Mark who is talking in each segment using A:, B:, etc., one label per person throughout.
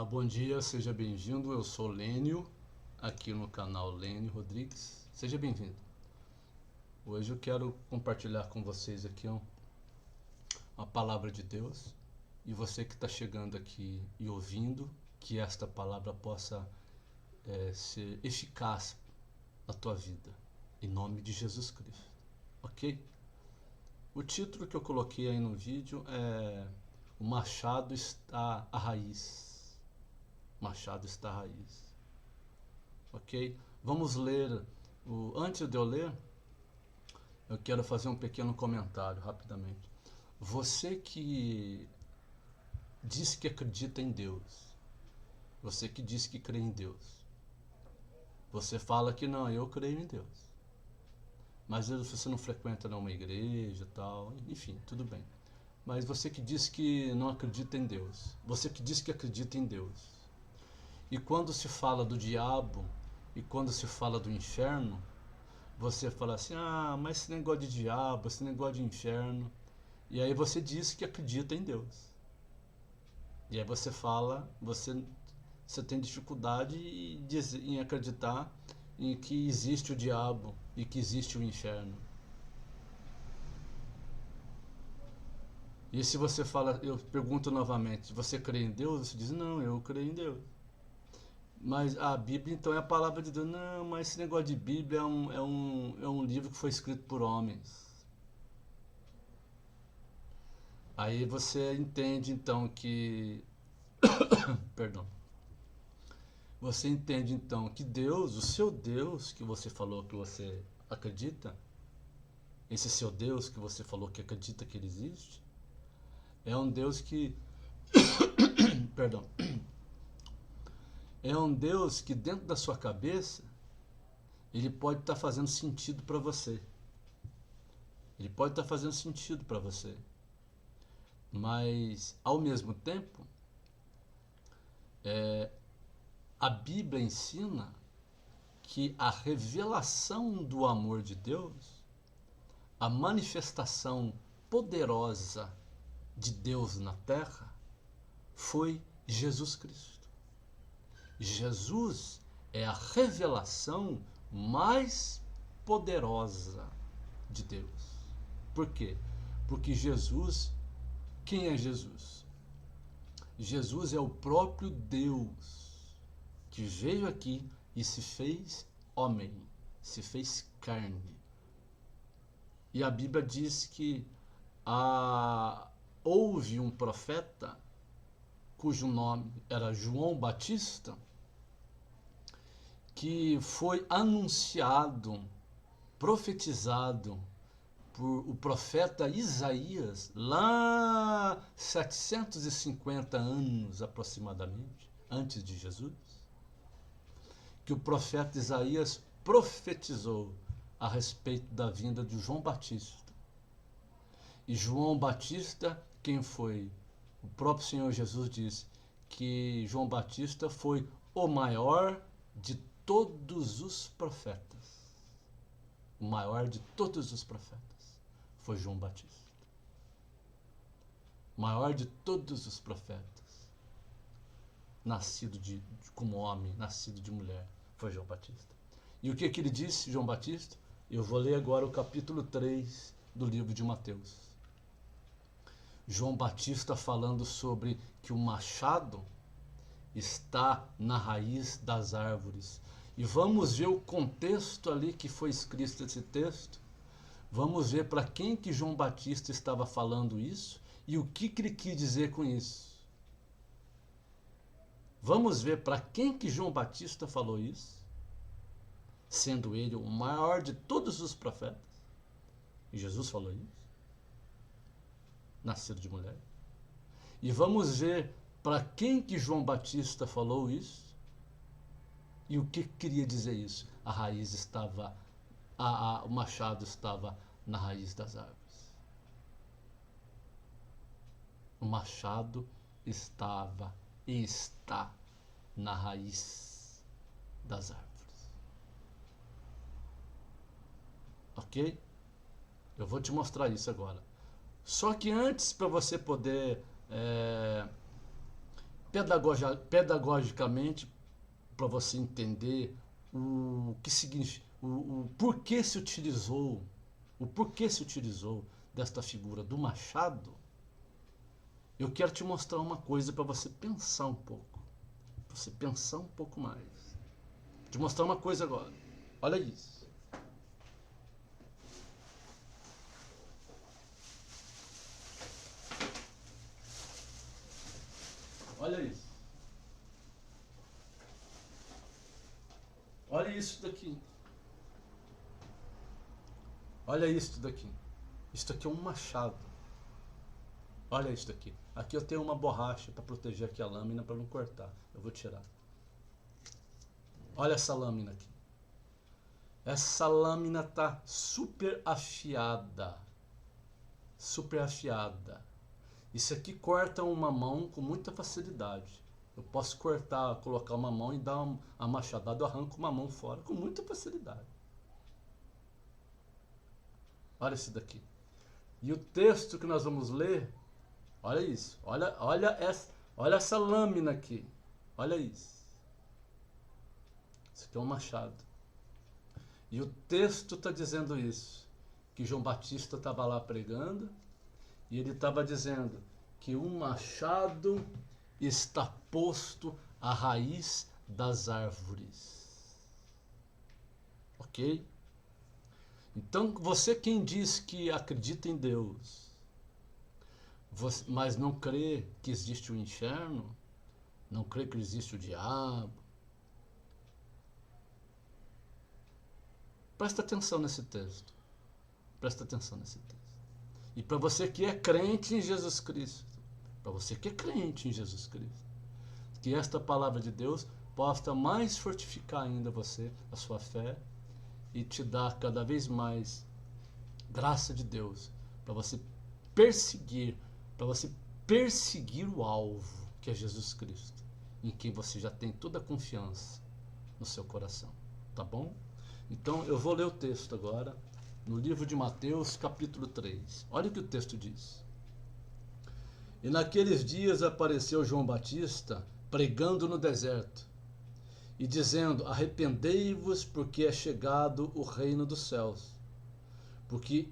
A: Bom dia, seja bem-vindo. Eu sou Lênio, aqui no canal Lênio Rodrigues. Seja bem-vindo. Hoje eu quero compartilhar com vocês aqui uma palavra de Deus. E você que está chegando aqui e ouvindo, que esta palavra possa ser eficaz na tua vida. Em nome de Jesus Cristo. Ok? O título que eu coloquei aí no vídeo é O Machado está à Raiz. Machado está à raiz. Ok? Vamos ler. Antes de eu ler, eu quero fazer um pequeno comentário rapidamente. Você que diz que acredita em Deus, você que diz que crê em Deus, você fala que não, eu creio em Deus. Mas você não frequenta uma igreja e tal, enfim, tudo bem. Mas você que diz que não acredita em Deus, você que diz que acredita em Deus, e quando se fala do diabo e quando se fala do inferno, você fala assim, mas esse negócio de diabo, esse negócio de inferno. E aí você diz que acredita em Deus. E aí você fala, você tem dificuldade em acreditar em que existe o diabo e que existe o inferno. E se você fala, eu pergunto novamente, você crê em Deus? Você diz, não, eu creio em Deus. Mas a Bíblia então é a palavra de Deus. Não, mas esse negócio de Bíblia é um livro que foi escrito por homens. Aí você entende então que... Perdão. Você entende então que Deus, o seu Deus que você falou que você acredita, esse seu Deus que você falou que acredita que ele existe, é um Deus que... Perdão. É um Deus que dentro da sua cabeça ele pode estar fazendo sentido para você. Ele pode estar fazendo sentido para você. Mas, ao mesmo tempo, a Bíblia ensina que a revelação do amor de Deus, a manifestação poderosa de Deus na terra, foi Jesus Cristo. Jesus é a revelação mais poderosa de Deus. Por quê? Porque Jesus, quem é Jesus? Jesus é o próprio Deus que veio aqui e se fez homem, se fez carne. E a Bíblia diz que houve um profeta cujo nome era João Batista, que foi anunciado, profetizado por o profeta Isaías, lá 750 anos aproximadamente, antes de Jesus, que o profeta Isaías profetizou a respeito da vinda de João Batista. E João Batista, quem foi? O próprio Senhor Jesus disse que João Batista foi o maior de todos os profetas. O maior de todos os profetas foi João Batista. O maior de todos os profetas, nascido como homem, nascido de mulher, foi João Batista. E o que ele disse, João Batista? Eu vou ler agora o capítulo 3 do livro de Mateus. João Batista falando sobre que o machado está na raiz das árvores. E vamos ver o contexto ali que foi escrito esse texto. Vamos ver para quem que João Batista estava falando isso e o que ele quis dizer com isso. Vamos ver para quem que João Batista falou isso, sendo ele o maior de todos os profetas. E Jesus falou isso, nascido de mulher. E vamos ver para quem que João Batista falou isso e o que queria dizer isso. A raiz estava, o machado estava na raiz das árvores. O machado estava e está na raiz das árvores. Ok? Eu vou te mostrar isso agora. Só que antes, para você poder pedagogicamente, para você entender o que significa, o porquê se utilizou desta figura do machado. Eu quero te mostrar uma coisa para você pensar um pouco. Para você pensar um pouco mais. Vou te mostrar uma coisa agora. Olha isso. Olha isso. Olha isso daqui. Olha isso daqui. Isso aqui é um machado. Olha isso daqui. Aqui eu tenho uma borracha para proteger aqui a lâmina para não cortar. Eu vou tirar. Olha essa lâmina aqui. Essa lâmina tá super afiada. Super afiada. Isso aqui corta uma mão com muita facilidade. Eu posso cortar, colocar uma mão e dar uma machadada, eu arranco uma mão fora com muita facilidade. Olha esse daqui. E o texto que nós vamos ler, olha isso. Olha essa lâmina aqui. Olha isso. Isso aqui é um machado. E o texto está dizendo isso. Que João Batista estava lá pregando e ele estava dizendo que um machado está posto à raiz das árvores. Ok? Então, você quem diz que acredita em Deus, mas não crê que existe o inferno, não crê que existe o diabo, presta atenção nesse texto. Presta atenção nesse texto. E para você que é crente em Jesus Cristo, que esta palavra de Deus possa mais fortificar ainda você, a sua fé, e te dar cada vez mais graça de Deus para você perseguir o alvo, que é Jesus Cristo, em quem você já tem toda a confiança no seu coração, tá bom? Então eu vou ler o texto agora, no livro de Mateus, capítulo 3. Olha o que o texto diz. E naqueles dias apareceu João Batista pregando no deserto e dizendo: arrependei-vos, porque é chegado o reino dos céus. Porque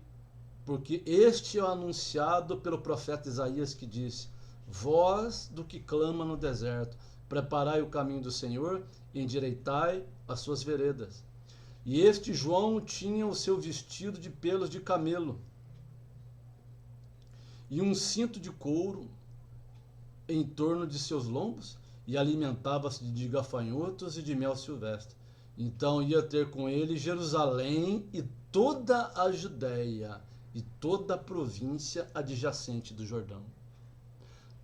A: este é o anunciado pelo profeta Isaías, que disse: voz do que clama no deserto, preparai o caminho do Senhor, endireitai as suas veredas. E este João tinha o seu vestido de pelos de camelo e um cinto de couro em torno de seus lombos, e alimentava-se de gafanhotos e de mel silvestre. Então ia ter com ele Jerusalém e toda a Judéia e toda a província adjacente do Jordão.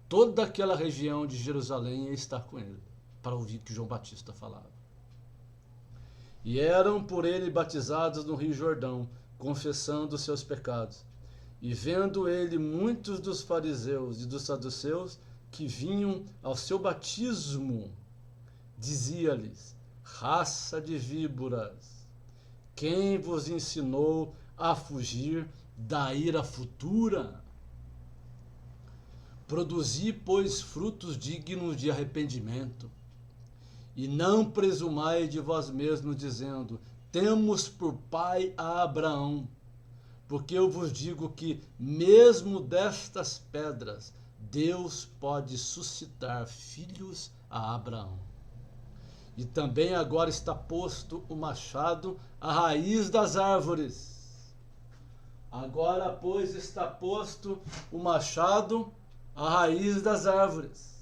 A: Toda aquela região de Jerusalém ia estar com ele, para ouvir o que João Batista falava. E eram por ele batizados no Rio Jordão, confessando seus pecados. E vendo ele muitos dos fariseus e dos saduceus que vinham ao seu batismo, dizia-lhes: raça de víboras, quem vos ensinou a fugir da ira futura? Produzi, pois, frutos dignos de arrependimento. E não presumai de vós mesmos, dizendo: temos por pai a Abraão. Porque eu vos digo que, mesmo destas pedras, Deus pode suscitar filhos a Abraão. E também agora está posto o machado à raiz das árvores. Agora, pois, está posto o machado à raiz das árvores.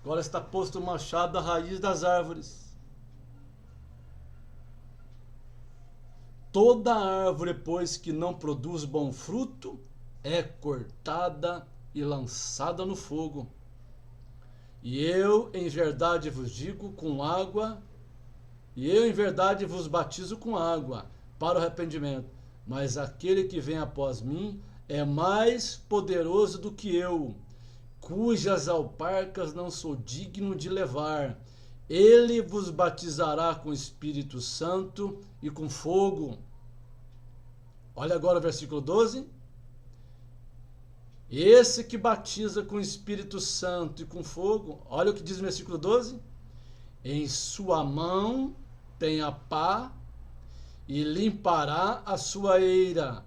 A: Agora está posto o machado à raiz das árvores. Toda árvore, pois, que não produz bom fruto, é cortada e lançada no fogo. E eu, em verdade, vos digo com água, e eu, em verdade, vos batizo com água para o arrependimento. Mas aquele que vem após mim é mais poderoso do que eu, cujas alparcas não sou digno de levar. Ele vos batizará com o Espírito Santo e com fogo. Olha agora o versículo 12. Esse que batiza com o Espírito Santo e com fogo, olha o que diz no versículo 12: em sua mão tem a pá, e limpará a sua eira,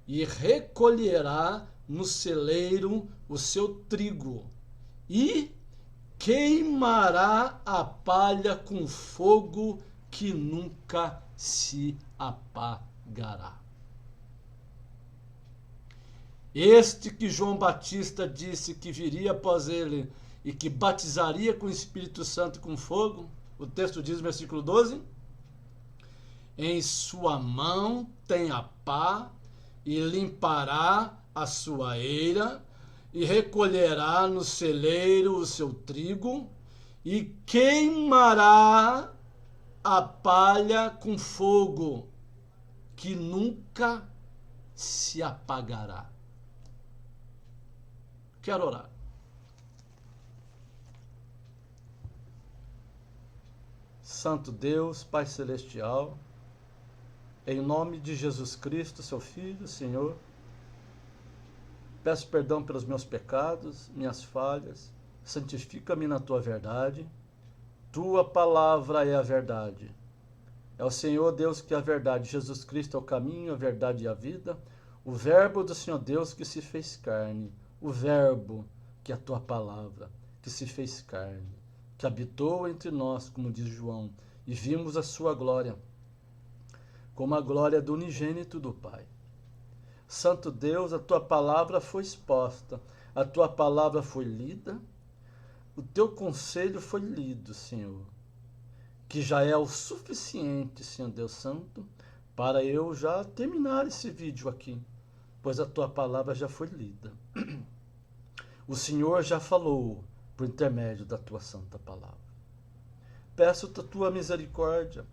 A: e recolherá no celeiro o seu trigo, e queimará a palha com fogo que nunca se apagará. Este que João Batista disse que viria após ele e que batizaria com o Espírito Santo e com fogo, o texto diz no versículo 12: em sua mão tem a pá, e limpará a sua eira, e recolherá no celeiro o seu trigo, e queimará a palha com fogo, que nunca se apagará. Quero orar. Santo Deus, Pai Celestial, em nome de Jesus Cristo, seu Filho, Senhor, peço perdão pelos meus pecados, minhas falhas, santifica-me na Tua verdade, Tua palavra é a verdade. É o Senhor Deus que é a verdade, Jesus Cristo é o caminho, a verdade e a vida, o verbo do Senhor Deus que se fez carne, o verbo que é a Tua palavra, que se fez carne, que habitou entre nós, como diz João, e vimos a sua glória, como a glória do unigênito do Pai. Santo Deus, a Tua palavra foi exposta, a Tua palavra foi lida, o Teu conselho foi lido, Senhor, que já é o suficiente, Senhor Deus Santo, para eu já terminar esse vídeo aqui, pois a Tua palavra já foi lida. O Senhor já falou por intermédio da Tua santa palavra. Peço a Tua misericórdia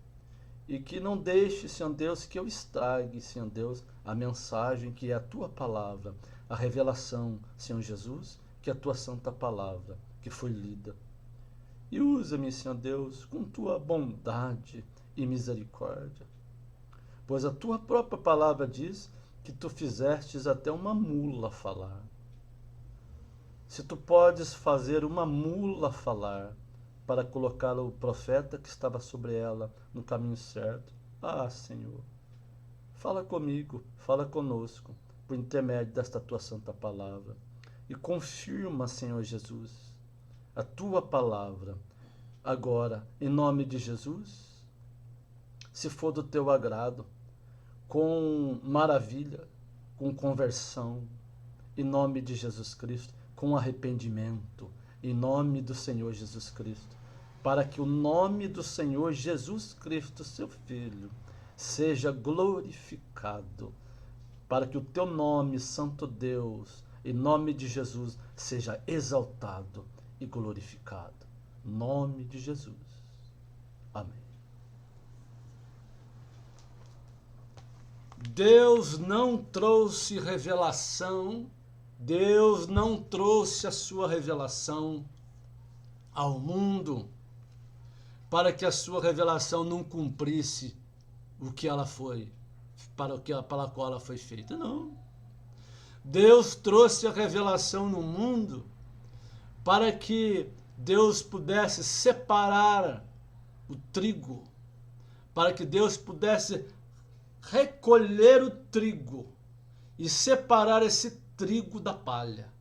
A: e que não deixe, Senhor Deus, que eu estrague, Senhor Deus, a mensagem que é a Tua palavra, a revelação, Senhor Jesus, que é a Tua santa palavra, que foi lida. E usa-me, Senhor Deus, com Tua bondade e misericórdia, pois a Tua própria palavra diz que Tu fizestes até uma mula falar. Se Tu podes fazer uma mula falar para colocar o profeta que estava sobre ela no caminho certo, Senhor, fala comigo, fala conosco, por intermédio desta Tua santa palavra, e confirma, Senhor Jesus, a Tua palavra, agora, em nome de Jesus, se for do Teu agrado, com maravilha, com conversão, em nome de Jesus Cristo, com arrependimento, em nome do Senhor Jesus Cristo, para que o nome do Senhor Jesus Cristo, seu Filho, seja glorificado, para que o Teu nome, Santo Deus, em nome de Jesus, seja exaltado e glorificado. Em nome de Jesus. Amém. Deus não trouxe revelação, Deus não trouxe a sua revelação ao mundo para que a sua revelação não cumprisse o que ela foi, para a qual ela foi feita. Não. Deus trouxe a revelação no mundo para que Deus pudesse separar o trigo, para que Deus pudesse recolher o trigo e separar esse trigo da palha.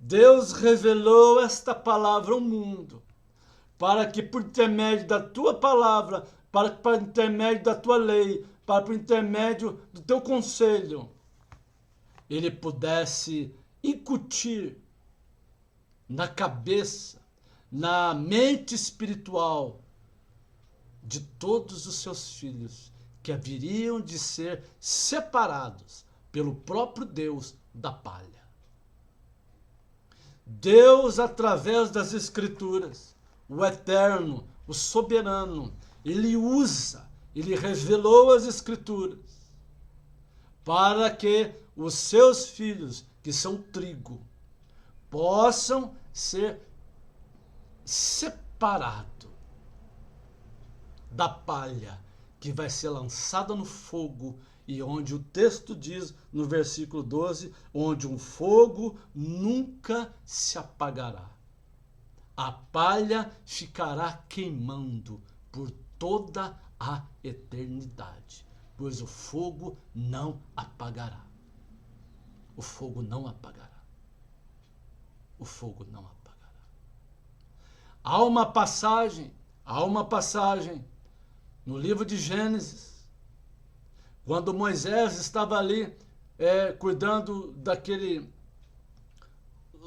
A: Deus revelou esta palavra ao mundo, para que por intermédio da Tua palavra, para por intermédio da Tua lei, para por intermédio do Teu conselho, Ele pudesse incutir na cabeça, na mente espiritual de todos os seus filhos, que haveriam de ser separados pelo próprio Deus da palha. Deus, através das Escrituras, o Eterno, o Soberano, Ele revelou as Escrituras para que os seus filhos, que são trigo, possam ser separados da palha que vai ser lançada no fogo e onde o texto diz, no versículo 12, onde um fogo nunca se apagará. A palha ficará queimando por toda a eternidade, pois o fogo não apagará. O fogo não apagará. O fogo não apagará. Há uma passagem no livro de Gênesis, quando Moisés estava ali cuidando daquele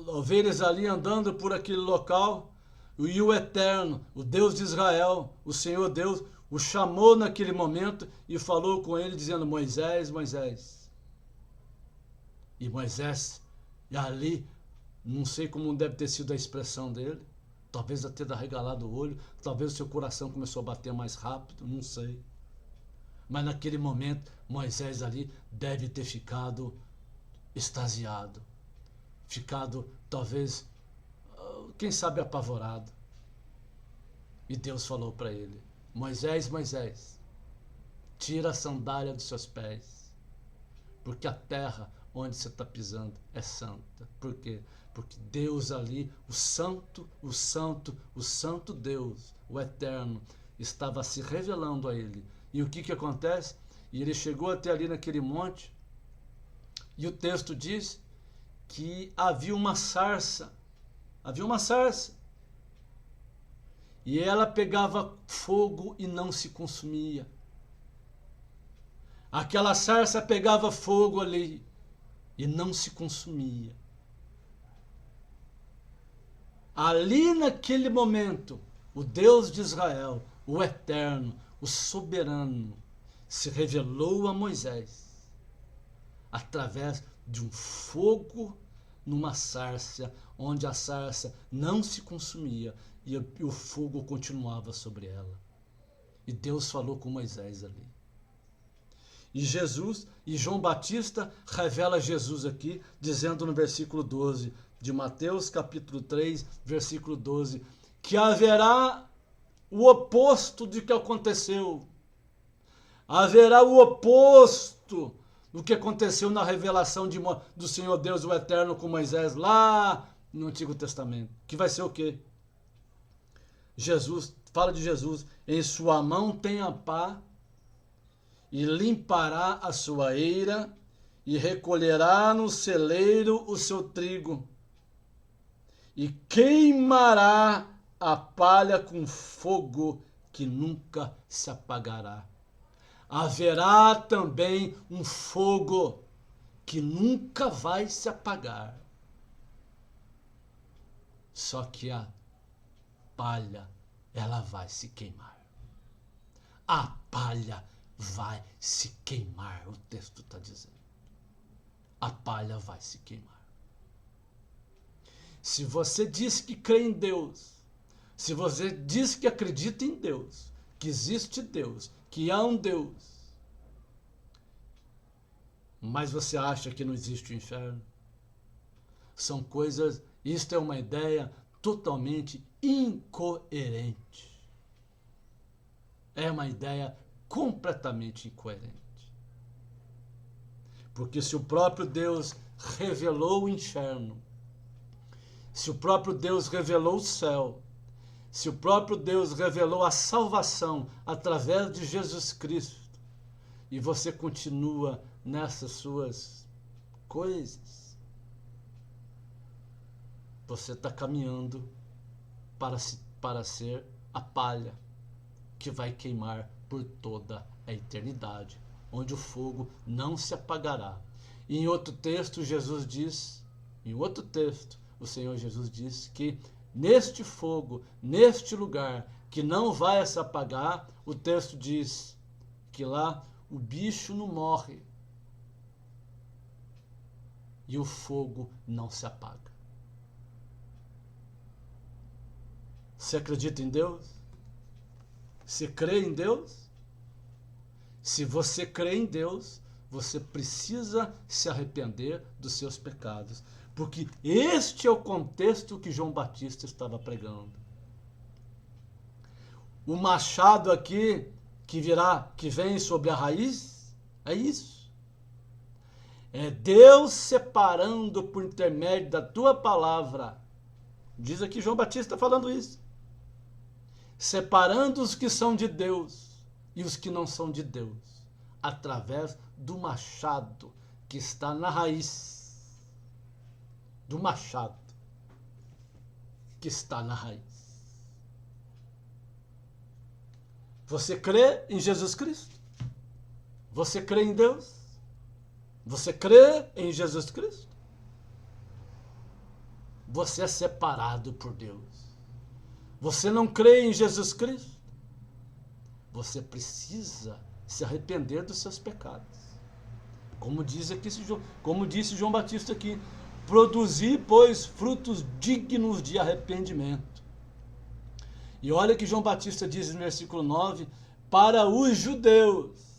A: ovelhas ali andando por aquele local, e o Eterno, o Deus de Israel, o Senhor Deus, o chamou naquele momento e falou com ele dizendo: Moisés, Moisés. E Moisés, e ali, não sei como deve ter sido a expressão dele, talvez até ter arregalado o olho, talvez o seu coração começou a bater mais rápido, não sei. Mas naquele momento, Moisés ali deve ter ficado extasiado, ficado talvez, quem sabe, apavorado. E Deus falou para ele: Moisés, Moisés, tira a sandália dos seus pés, porque a terra onde você está pisando é santa. Por quê? Porque Deus ali, o santo Deus, o eterno, estava se revelando a ele. E o que acontece? E ele chegou até ali naquele monte, e o texto diz que havia uma sarça, e ela pegava fogo e não se consumia. Aquela sarça pegava fogo ali e não se consumia. Ali naquele momento, o Deus de Israel, o Eterno, o Soberano, se revelou a Moisés através de um fogo numa sarça, onde a sarça não se consumia e o fogo continuava sobre ela. E Deus falou com Moisés ali. E João Batista revela Jesus aqui, dizendo no versículo 12 de Mateus capítulo 3, versículo 12, que haverá o oposto do que aconteceu. Haverá o oposto do que aconteceu na revelação do Senhor Deus, o Eterno, com Moisés, lá no Antigo Testamento. Que vai ser o quê? Jesus, fala de Jesus, em sua mão tem a pá, e limpará a sua eira, e recolherá no celeiro o seu trigo, e queimará a palha com fogo que nunca se apagará. Haverá também um fogo que nunca vai se apagar. Só que a palha, ela vai se queimar. A palha vai se queimar, o texto está dizendo. A palha vai se queimar. Se você diz que crê em Deus, se você diz que acredita em Deus, que existe Deus, que há um Deus, mas você acha que não existe o inferno, são coisas, isto é uma ideia totalmente incoerente. É uma ideia completamente incoerente. Porque se o próprio Deus revelou o inferno, se o próprio Deus revelou o céu, se o próprio Deus revelou a salvação através de Jesus Cristo, e você continua nessas suas coisas, você está caminhando para ser a palha que vai queimar por toda a eternidade, onde o fogo não se apagará. E em outro texto, Jesus diz, o Senhor Jesus diz que neste fogo, neste lugar que não vai se apagar, o texto diz que lá o bicho não morre e o fogo não se apaga. Você acredita em Deus? Você crê em Deus? Se você crê em Deus, você precisa se arrepender dos seus pecados. Porque este é o contexto que João Batista estava pregando. O machado aqui, que vem sobre a raiz, É isso. É Deus separando por intermédio da tua palavra. Diz aqui João Batista falando isso. Separando os que são de Deus e os que não são de Deus, através do machado que está na raiz. Do machado que está na raiz. Você crê em Jesus Cristo? Você crê em Deus? Você crê em Jesus Cristo? Você é separado por Deus. Você não crê em Jesus Cristo? Você precisa se arrepender dos seus pecados. Como disse João Batista aqui, produzir, pois, frutos dignos de arrependimento. E olha que João Batista diz no versículo 9, para os judeus.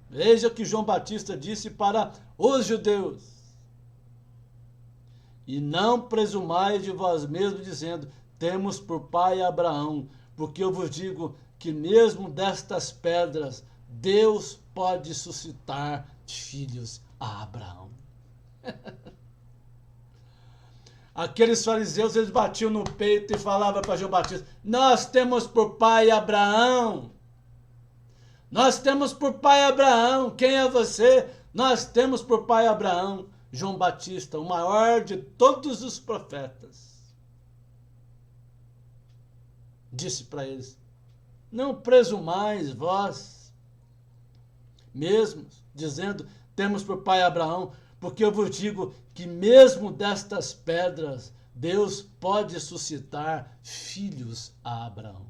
A: Veja que João Batista disse para os judeus. E não presumais de vós mesmos, dizendo, temos por pai Abraão, porque eu vos digo que mesmo destas pedras, Deus pode suscitar filhos a Abraão. Aqueles fariseus, eles batiam no peito e falavam para João Batista, nós temos por pai Abraão. Nós temos por pai Abraão. Quem é você? Nós temos por pai Abraão. João Batista, o maior de todos os profetas, disse para eles, não presumais vós mesmos, dizendo, temos por pai Abraão, porque eu vos digo que mesmo destas pedras, Deus pode suscitar filhos a Abraão.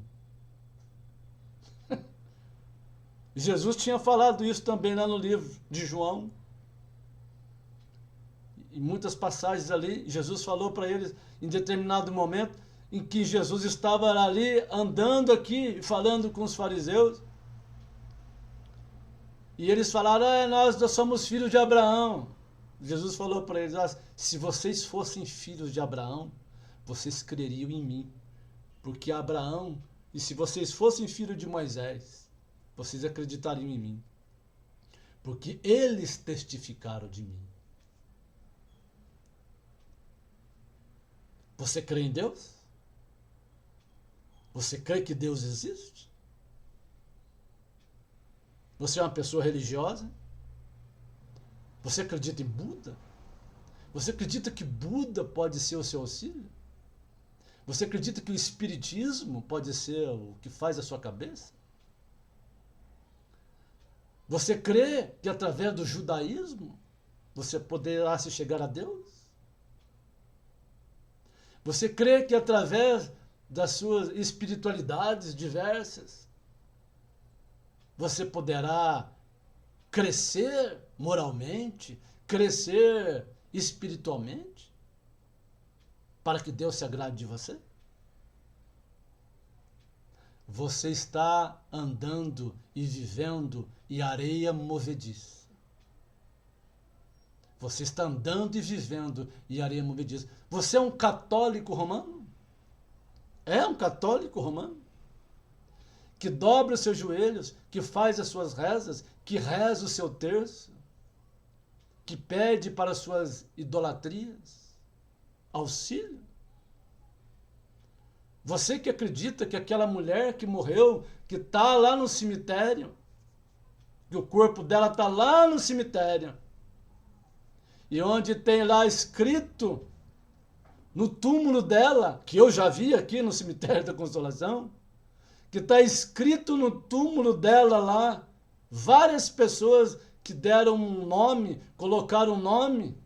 A: Jesus tinha falado isso também lá no livro de João. Em muitas passagens ali, Jesus falou para eles, em determinado momento, em que Jesus estava ali, andando aqui, falando com os fariseus. E eles falaram, nós somos filhos de Abraão. Jesus falou para eles, se vocês fossem filhos de Abraão, vocês creriam em mim. Porque Abraão, e se vocês fossem filhos de Moisés, vocês acreditariam em mim. Porque eles testificaram de mim. Você crê em Deus? Você crê que Deus existe? Você é uma pessoa religiosa? Você acredita em Buda? Você acredita que Buda pode ser o seu auxílio? Você acredita que o Espiritismo pode ser o que faz a sua cabeça? Você crê que através do judaísmo você poderá se chegar a Deus? Você crê que através das suas espiritualidades diversas você poderá crescer moralmente, crescer espiritualmente, para que Deus se agrade de você? Você está andando e vivendo em areia movediça. Você está andando e vivendo em areia movediça. Você é um católico romano? É um católico romano? Que dobra os seus joelhos, que faz as suas rezas, que reza o seu terço, que pede para as suas idolatrias auxílio? Você que acredita que aquela mulher que morreu, que está lá no cemitério, que o corpo dela está lá no cemitério, e onde tem lá escrito, no túmulo dela, que eu já vi aqui no cemitério da Consolação, que está escrito no túmulo dela lá, várias pessoas que deram um nome, colocaram um nome,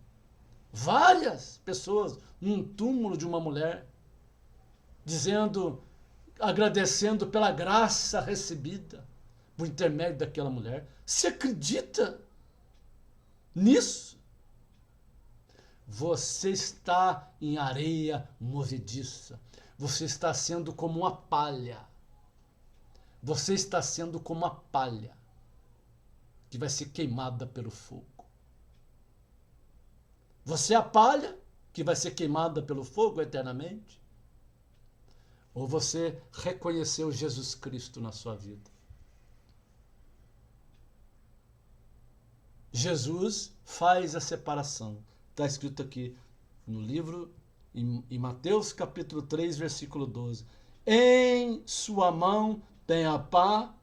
A: várias pessoas num túmulo de uma mulher, dizendo, agradecendo pela graça recebida por intermédio daquela mulher. Você acredita nisso? Você está em areia movediça. Você está sendo como uma palha. Você está sendo como uma palha que vai ser queimada pelo fogo. Você é a palha que vai ser queimada pelo fogo eternamente? Ou você reconheceu Jesus Cristo na sua vida? Jesus faz a separação. Está escrito aqui no livro, em Mateus capítulo 3, versículo 12. Em sua mão tem a pá,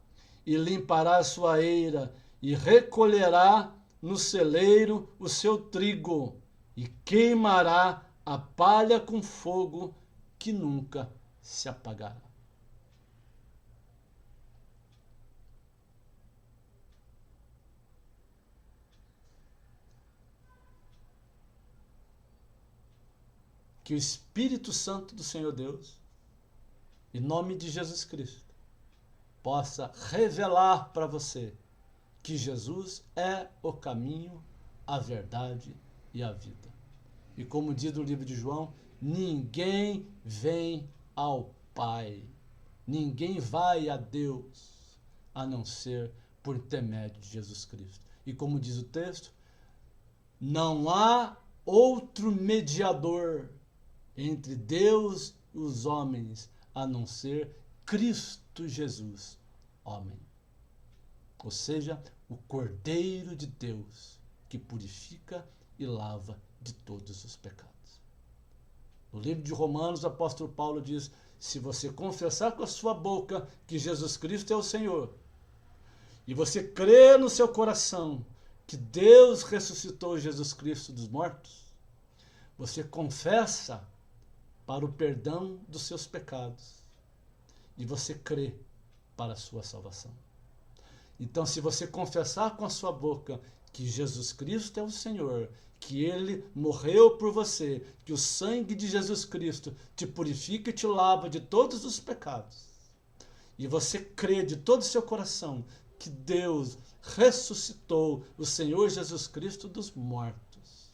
A: e limpará a sua eira, e recolherá no celeiro o seu trigo, e queimará a palha com fogo que nunca se apagará. Que o Espírito Santo do Senhor Deus, em nome de Jesus Cristo, possa revelar para você que Jesus é o caminho, a verdade e a vida. E como diz no livro de João, ninguém vem ao Pai, ninguém vai a Deus, a não ser por intermédio de Jesus Cristo. E como diz o texto, não há outro mediador entre Deus e os homens, a não ser Cristo Jesus, homem. Ou seja, o Cordeiro de Deus, que purifica e lava de todos os pecados. No livro de Romanos, o apóstolo Paulo diz, se você confessar com a sua boca que Jesus Cristo é o Senhor, e você crer no seu coração que Deus ressuscitou Jesus Cristo dos mortos, você confessa para o perdão dos seus pecados, e você crê para a sua salvação. Então, se você confessar com a sua boca que Jesus Cristo é o Senhor, que Ele morreu por você, que o sangue de Jesus Cristo te purifica e te lava de todos os pecados, e você crê de todo o seu coração que Deus ressuscitou o Senhor Jesus Cristo dos mortos,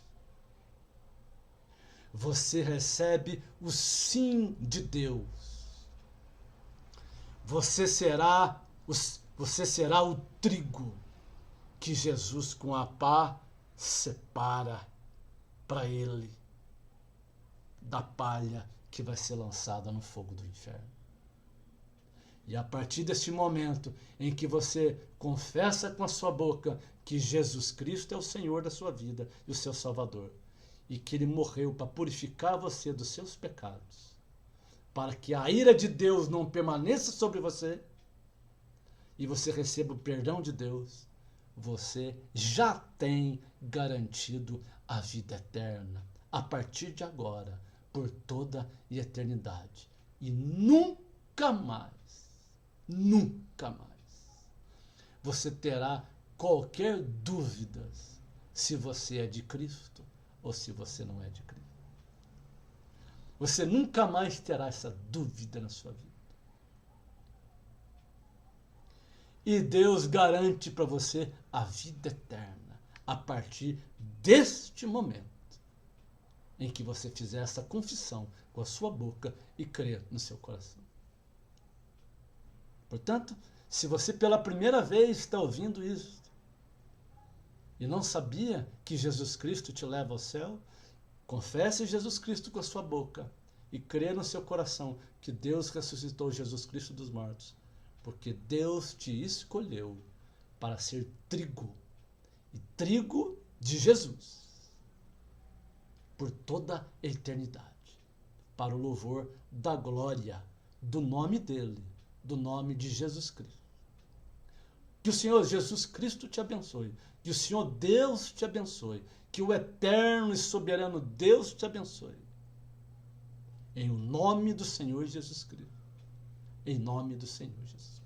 A: você recebe o sim de Deus. Você será o trigo que Jesus com a pá separa para ele da palha que vai ser lançada no fogo do inferno. E a partir deste momento em que você confessa com a sua boca que Jesus Cristo é o Senhor da sua vida e o seu Salvador, e que Ele morreu para purificar você dos seus pecados, para que a ira de Deus não permaneça sobre você, e você receba o perdão de Deus, você já tem garantido a vida eterna, a partir de agora, por toda a eternidade. E nunca mais, você terá qualquer dúvida se você é de Cristo ou se você não é de Cristo. Você nunca mais terá essa dúvida na sua vida. E Deus garante para você a vida eterna a partir deste momento em que você fizer essa confissão com a sua boca e crer no seu coração. Portanto, se você pela primeira vez está ouvindo isso e não sabia que Jesus Cristo te leva ao céu, confesse Jesus Cristo com a sua boca e crê no seu coração que Deus ressuscitou Jesus Cristo dos mortos, porque Deus te escolheu para ser trigo, e trigo de Jesus, por toda a eternidade, para o louvor da glória do nome dele, do nome de Jesus Cristo. Que o Senhor Jesus Cristo te abençoe, que o Senhor Deus te abençoe, que o eterno e soberano Deus te abençoe. Em nome do Senhor Jesus Cristo. Em nome do Senhor Jesus Cristo.